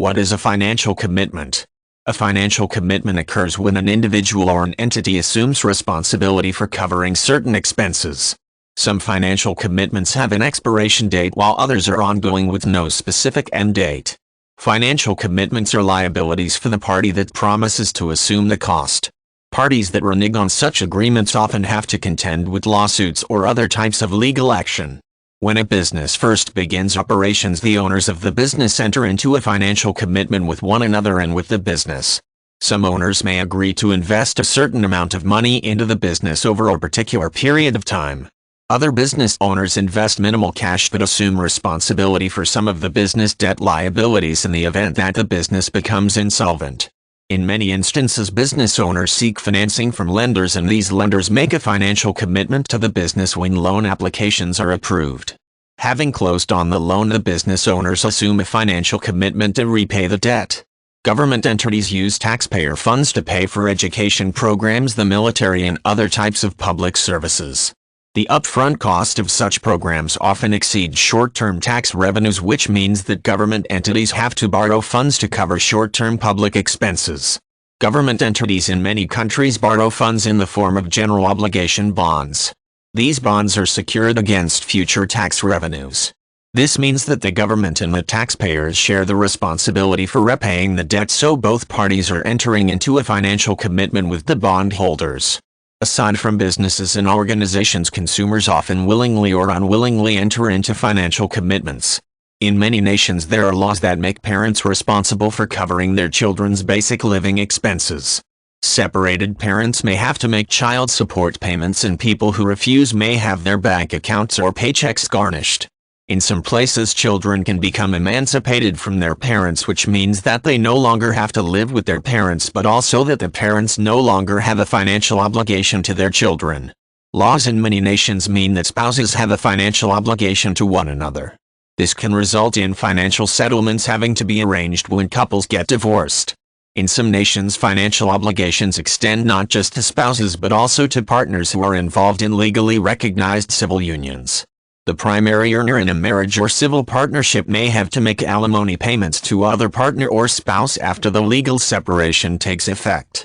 What is a financial commitment? A financial commitment occurs when an individual or an entity assumes responsibility for covering certain expenses. Some financial commitments have an expiration date while others are ongoing with no specific end date. Financial commitments are liabilities for the party that promises to assume the cost. Parties that renege on such agreements often have to contend with lawsuits or other types of legal action. When a business first begins operations, the owners of the business enter into a financial commitment with one another and with the business. Some owners may agree to invest a certain amount of money into the business over a particular period of time. Other business owners invest minimal cash but assume responsibility for some of the business debt liabilities in the event that the business becomes insolvent. In many instances, business owners seek financing from lenders, and these lenders make a financial commitment to the business when loan applications are approved. Having closed on the loan, the business owners assume a financial commitment to repay the debt. Government entities use taxpayer funds to pay for education programs, the military, and other types of public services. The upfront cost of such programs often exceeds short-term tax revenues, which means that government entities have to borrow funds to cover short-term public expenses. Government entities in many countries borrow funds in the form of general obligation bonds. These bonds are secured against future tax revenues. This means that the government and the taxpayers share the responsibility for repaying the debt, so both parties are entering into a financial commitment with the bondholders. Aside from businesses and organizations, consumers often willingly or unwillingly enter into financial commitments. In many nations, there are laws that make parents responsible for covering their children's basic living expenses. Separated parents may have to make child support payments, and people who refuse may have their bank accounts or paychecks garnished. In some places, children can become emancipated from their parents, which means that they no longer have to live with their parents, but also that the parents no longer have a financial obligation to their children. Laws in many nations mean that spouses have a financial obligation to one another. This can result in financial settlements having to be arranged when couples get divorced. In some nations, financial obligations extend not just to spouses but also to partners who are involved in legally recognized civil unions. The primary earner in a marriage or civil partnership may have to make alimony payments to other partner or spouse after the legal separation takes effect.